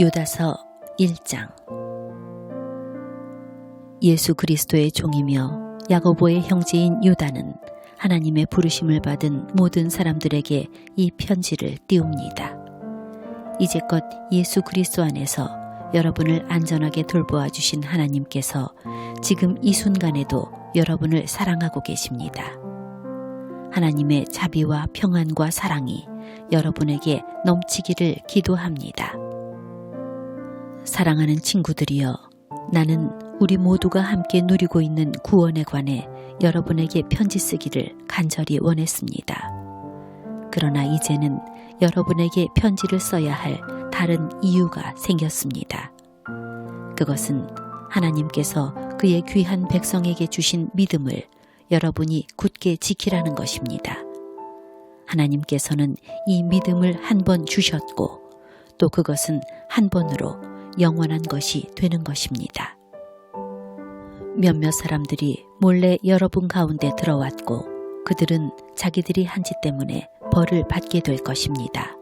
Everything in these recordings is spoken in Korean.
유다서 1장. 예수 그리스도의 종이며 야고보의 형제인 유다는 하나님의 부르심을 받은 모든 사람들에게 이 편지를 띄웁니다. 이제껏 예수 그리스도 안에서 여러분을 안전하게 돌보아 주신 하나님께서 지금 이 순간에도 여러분을 사랑하고 계십니다. 하나님의 자비와 평안과 사랑이 여러분에게 넘치기를 기도합니다. 사랑하는 친구들이여, 나는 우리 모두가 함께 누리고 있는 구원에 관해 여러분에게 편지 쓰기를 간절히 원했습니다. 그러나 이제는 여러분에게 편지를 써야 할 다른 이유가 생겼습니다. 그것은 하나님께서 그의 귀한 백성에게 주신 믿음을 여러분이 굳게 지키라는 것입니다. 하나님께서는 이 믿음을 한 번 주셨고 또 그것은 한 번으로 영원한 것이 되는 것입니다. 몇몇 사람들이 몰래 여러분 가운데 들어왔고 그들은 자기들이 한 짓 때문에 벌을 받게 될 것입니다.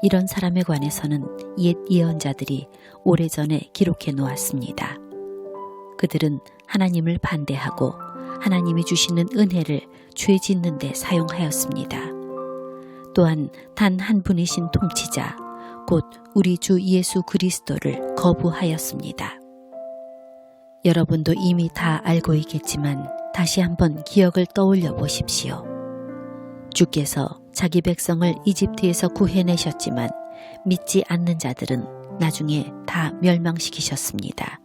이런 사람에 관해서는 옛 예언자들이 오래전에 기록해 놓았습니다. 그들은 하나님을 반대하고 하나님이 주시는 은혜를 죄 짓는 데 사용하였습니다. 또한 단 한 분이신 통치자, 곧 우리 주 예수 그리스도를 거부하였습니다. 여러분도 이미 다 알고 있겠지만 다시 한번 기억을 떠올려 보십시오. 주께서 자기 백성을 이집트에서 구해내셨지만 믿지 않는 자들은 나중에 다 멸망시키셨습니다.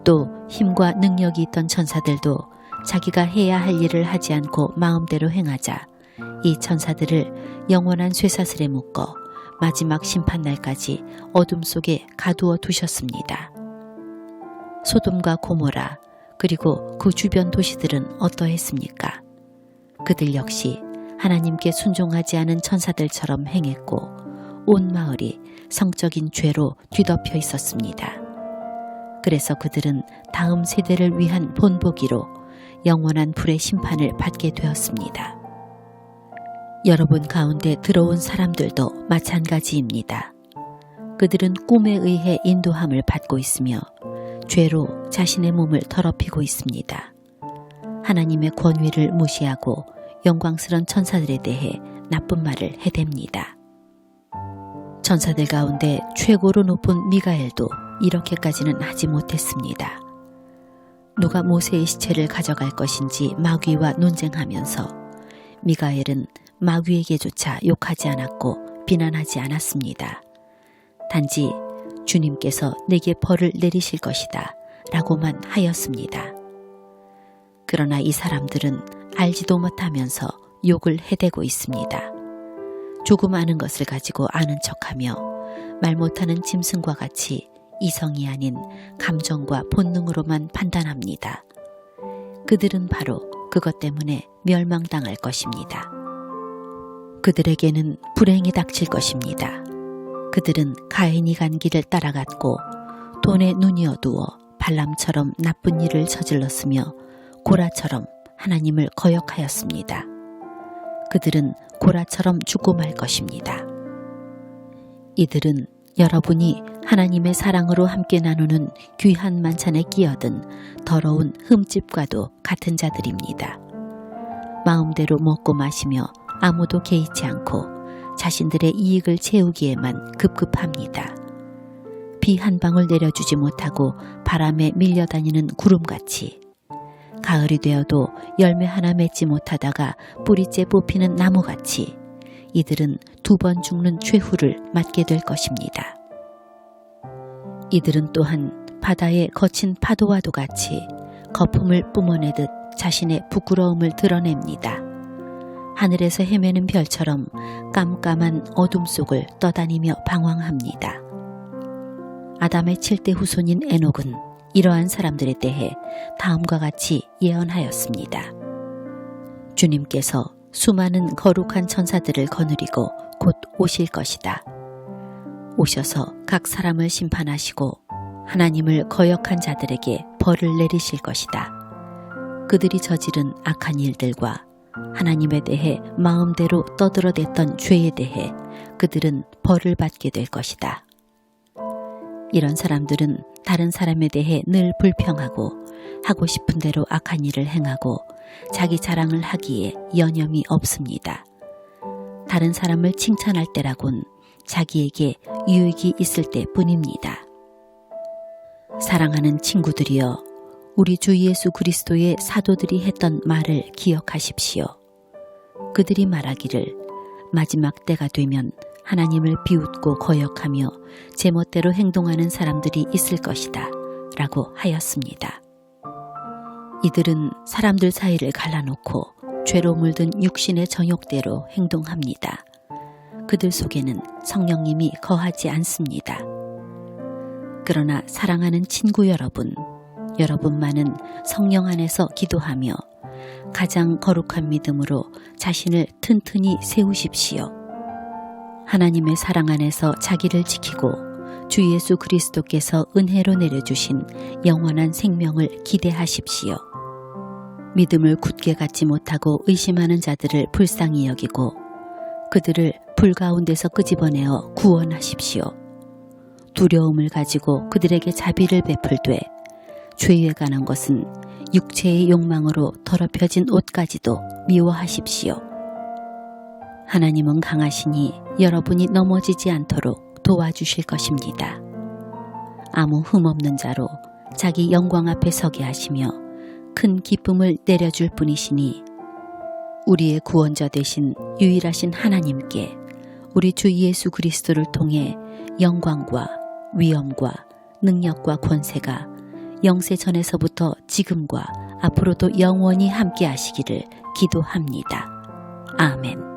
또 힘과 능력이 있던 천사들도 자기가 해야 할 일을 하지 않고 마음대로 행하자 이 천사들을 영원한 쇠사슬에 묶어 마지막 심판날까지 어둠 속에 가두어 두셨습니다. 소돔과 고모라 그리고 그 주변 도시들은 어떠했습니까? 그들 역시 하나님께 순종하지 않은 천사들처럼 행했고 온 마을이 성적인 죄로 뒤덮여 있었습니다. 그래서 그들은 다음 세대를 위한 본보기로 영원한 불의 심판을 받게 되었습니다. 여러분 가운데 들어온 사람들도 마찬가지입니다. 그들은 꿈에 의해 인도함을 받고 있으며 죄로 자신의 몸을 더럽히고 있습니다. 하나님의 권위를 무시하고 영광스런 천사들에 대해 나쁜 말을 해댑니다. 천사들 가운데 최고로 높은 미가엘도 이렇게까지는 하지 못했습니다. 누가 모세의 시체를 가져갈 것인지 마귀와 논쟁하면서 미가엘은 마귀에게조차 욕하지 않았고 비난하지 않았습니다. 단지 주님께서 내게 벌을 내리실 것이다 라고만 하였습니다. 그러나 이 사람들은 알지도 못하면서 욕을 해대고 있습니다. 조금 아는 것을 가지고 아는 척하며 말 못하는 짐승과 같이 이성이 아닌 감정과 본능으로만 판단합니다. 그들은 바로 그것 때문에 멸망당할 것입니다. 그들에게는 불행이 닥칠 것입니다. 그들은 가인이 간 길을 따라갔고 돈에 눈이 어두워 발람처럼 나쁜 일을 저질렀으며 고라처럼 하나님을 거역하였습니다. 그들은 고라처럼 죽고 말 것입니다. 이들은 여러분이 하나님의 사랑으로 함께 나누는 귀한 만찬에 끼어든 더러운 흠집과도 같은 자들입니다. 마음대로 먹고 마시며 아무도 개의치 않고 자신들의 이익을 채우기에만 급급합니다. 비 한 방울 내려주지 못하고 바람에 밀려다니는 구름같이 가을이 되어도 열매 하나 맺지 못하다가 뿌리째 뽑히는 나무같이 이들은 2번 죽는 최후를 맞게 될 것입니다. 이들은 또한 바다의 거친 파도와도 같이 거품을 뿜어내듯 자신의 부끄러움을 드러냅니다. 하늘에서 헤매는 별처럼 깜깜한 어둠 속을 떠다니며 방황합니다. 아담의 7대 후손인 에녹은 이러한 사람들에 대해 다음과 같이 예언하였습니다. 주님께서 수많은 거룩한 천사들을 거느리고 곧 오실 것이다. 오셔서 각 사람을 심판하시고 하나님을 거역한 자들에게 벌을 내리실 것이다. 그들이 저지른 악한 일들과 하나님에 대해 마음대로 떠들어댔던 죄에 대해 그들은 벌을 받게 될 것이다. 이런 사람들은 다른 사람에 대해 늘 불평하고 하고 싶은 대로 악한 일을 행하고 자기 자랑을 하기에 여념이 없습니다. 다른 사람을 칭찬할 때라곤 자기에게 유익이 있을 때뿐입니다. 사랑하는 친구들이여, 우리 주 예수 그리스도의 사도들이 했던 말을 기억하십시오. 그들이 말하기를 마지막 때가 되면 하나님을 비웃고 거역하며 제멋대로 행동하는 사람들이 있을 것이다 라고 하였습니다. 이들은 사람들 사이를 갈라놓고 죄로 물든 육신의 정욕대로 행동합니다. 그들 속에는 성령님이 거하지 않습니다. 그러나 사랑하는 친구 여러분, 여러분만은 성령 안에서 기도하며 가장 거룩한 믿음으로 자신을 튼튼히 세우십시오. 하나님의 사랑 안에서 자기를 지키고 주 예수 그리스도께서 은혜로 내려주신 영원한 생명을 기대하십시오. 믿음을 굳게 갖지 못하고 의심하는 자들을 불쌍히 여기고 그들을 불 가운데서 끄집어내어 구원하십시오. 두려움을 가지고 그들에게 자비를 베풀되 죄에 관한 것은 육체의 욕망으로 더럽혀진 옷까지도 미워하십시오. 하나님은 강하시니 여러분이 넘어지지 않도록 도와주실 것입니다. 아무 흠없는 자로 자기 영광 앞에 서게 하시며 큰 기쁨을 내려줄 분이시니 우리의 구원자 되신 유일하신 하나님께 우리 주 예수 그리스도를 통해 영광과 위엄과 능력과 권세가 영세 전에서부터 지금과 앞으로도 영원히 함께 하시기를 기도합니다. 아멘.